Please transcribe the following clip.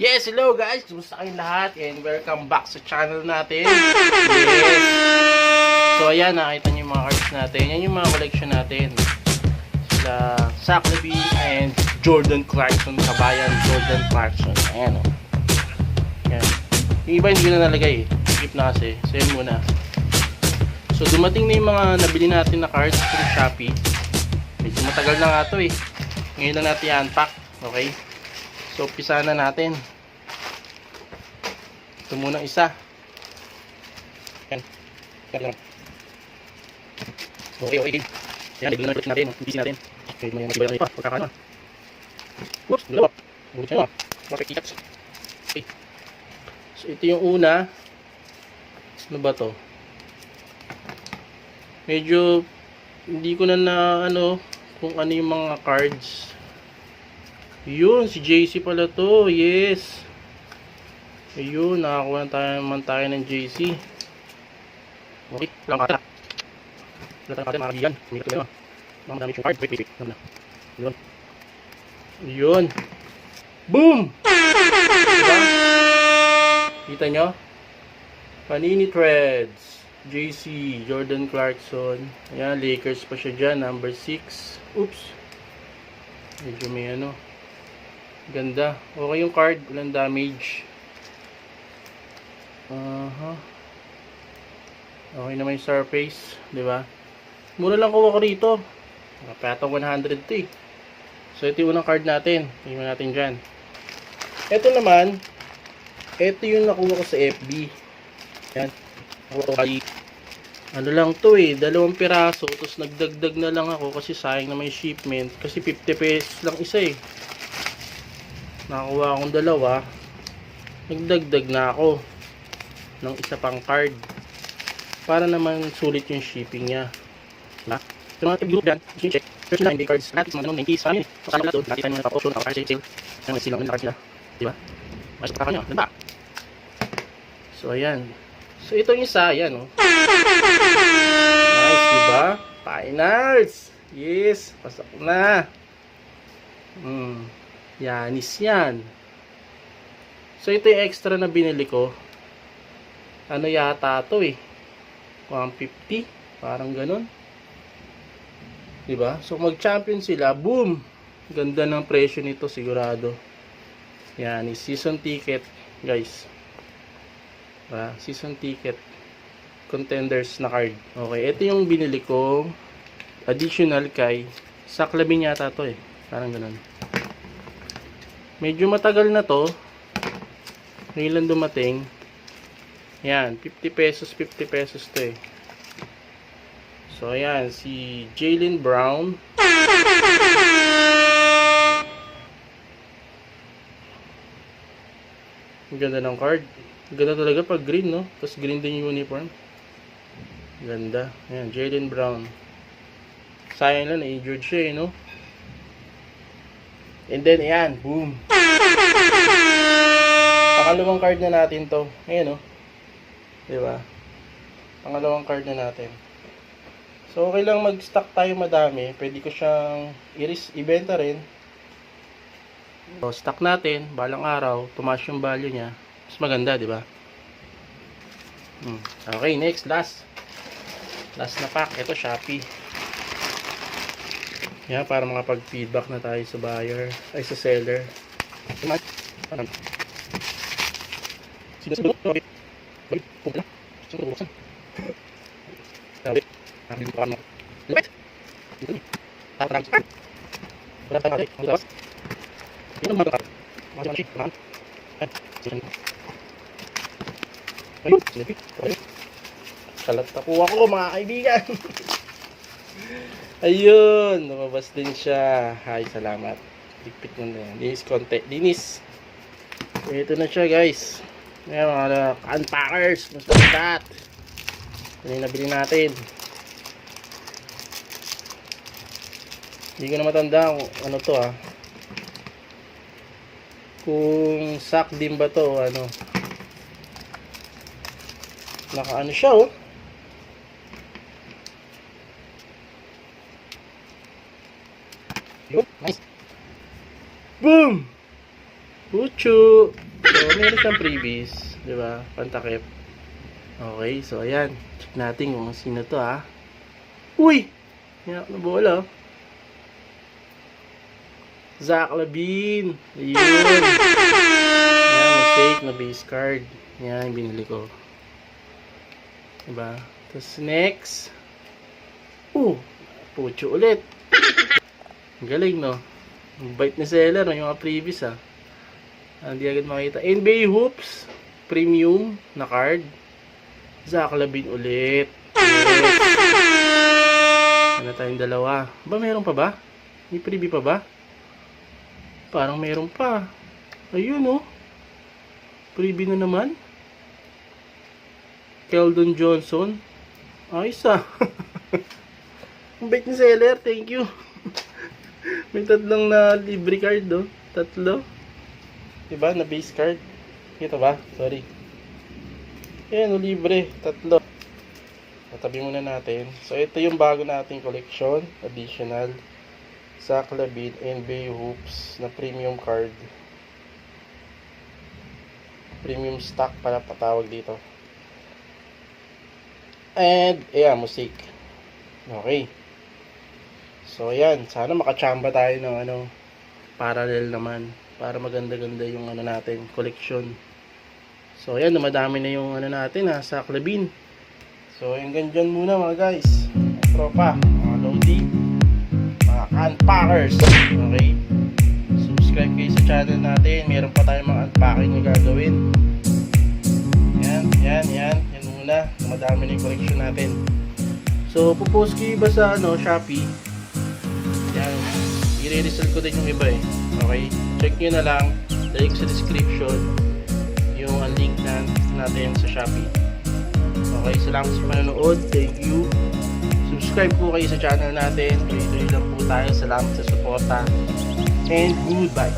Yes, hello guys! Kumusta kayong lahat? And welcome back sa channel natin. Yes! So ayan, nakita niyo yung mga cards natin. Yan yung mga collection natin. Sila Zach LaVine and Jordan Clarkson. Kabayan Jordan Clarkson. Ayan o. Ayan. Yung iba hindi ko na nalagay eh. Skip na kasi. So yun muna. So dumating na yung mga nabili natin na cards through Shopee. Medyo matagal na nga ito eh. Ngayon lang natin i-unpack. Okay? So, umpisa na natin. Ito muna isa. Yan. Yan. Okay. Yan, ibigay na yung natin. Ibisi natin. Okay, may matibay na ito. Pagkakano. Oops, dalawa. Bulit siya naman. Perfect tickets. Okay. So, ito yung una. Ano ba to? Medyo hindi ko na kung ano yung mga cards. Yun, si JC pala to. Yes. Ayun, nakakuha naman tayo ng JC. Okay, lang kata. Lang kata, mga kaibigan. May katuloy naman. Mga madami yung card. Wait. Yun. Yun. Boom! Diba? Kita nyo? Panini Threads. JC, Jordan Clarkson. Ayan, Lakers pa siya dyan. Number 6. Oops. Medyo may ganda. Okay yung card. Walang damage. Okay naman yung surface. Diba? Mura lang kuha ko rito. Patong 100 to eh. So ito yung unang card natin. Tingnan natin dyan. Ito naman. Ito yung nakuha ko sa FB. Yan. Nakuha ko kay ano lang to eh. 2 piraso. Tapos nagdagdag na lang ako kasi sayang na may shipment. Kasi 50 pesos lang isa eh. Nakakuha akong 2, nagdagdag na ako ng isa pang card para naman sulit yung shipping nya. Diba? Ito mga group dyan, check search na hindi cards natin, mga 90s family kasama lahat doon, natin tayo mga option, sale ang sila, may cards sila, diba? Masok pa kanyo, diba? So ayan, so ito yung isa, ayan oh. Nice, diba? Finals! Yes, pasok na. Yanis yan. So ito yung extra na binili ko. Ano yata to eh, 150, parang ganun, diba? So mag champion sila, boom, ganda ng presyo nito sigurado. Yan, season ticket guys, diba? Season ticket contenders na card. Okay, ito yung binili ko additional kay Zach LaVine yata to eh, parang ganun. Medyo matagal na to. Ngayon lang dumating. Yan, 50 pesos to eh. So ayan, si Jaylen Brown. Ang ganda ng card. Ganda talaga pag green, no? Tapos green din yung uniform. Ganda. Ayan, Jaylen Brown. Sayang lang, na-injured siya eh, no? And then, ayan, boom. Pangalawang card na natin to. Ayan, oh. Diba? Pangalawang card na natin. So, okay lang mag-stock tayo madami. Pwede ko siyang ibenta rin. So, stock natin. Balang araw, tumaas yung value niya. Mas maganda, diba? Okay, next, last. Last na pack. Ito, Shopee. Yan, para makapag-feedback na tayo sa buyer, ay sa seller. Kalat na kuha ko mga kaibigan. Ayun, lumabas din siya. Hi, salamat. Dikpit mo na yan. Dinis konti. Dinis. So, ito na siya guys. Ayan mga unpackers. Mas that. Ito yung nabili natin. Hindi ko na matanda kung ano to kung Zach din ba to naka siya oh. Yun, nice. Boom! Puchu! So, meron siyang freebies. Diba? Pantakip. Okay, so ayan. Check natin kung sino to ha. Uy! Yan na bola. Zach Lavine. Ayun. Yan, mistake na base card. Yan, yung binili ko. Diba? Tapos next. Pucho ulit. Galing, no? Ang bait ni seller, no? Yung mga previous, ha? Hindi agad makita. NBA Hoops. Premium na card. Zach Lavine ulit. Yes. Ano tayong dalawa? Ba, meron pa ba? May freebie pa ba? Parang meron pa. Ayun, oh. Freebie na naman. Keldon Johnson. Ayos, ah. Ang bait ni seller. Thank you. May tatlong na libre card, oh. Tatlo. Diba? Na base card. Kita ba? Sorry. Ayan, oh, libre. Tatlo. Tatabi muna natin. So, ito yung bago nating collection. Additional. Zach Lavine NBA Hoops na premium card. Premium stock para patawag dito. And, ayan, musik. Okay. So, ayan. Sana makachamba tayo ng parallel naman. Para maganda-ganda yung natin, collection. So, ayan. Dumadami na yung natin, Zach Lavine. So, hanggang dyan muna mga guys. Tropa, mga Lodi. Unpackers. Okay? Subscribe kayo sa channel natin. Meron pa tayong mga unpacking na gagawin. Yan. Yan muna. Madami na yung collection natin. So, pupost ko iba sa Shopee. Yan. I-resell ko din yung iba eh. Okay? Check nyo na lang. Link sa description. Yung link natin sa Shopee. Okay? Salamat sa panonood. Thank you. Subscribe po kayo sa channel natin. Tuloy-tuloy lang po tayo. Salamat sa suporta. And goodbye.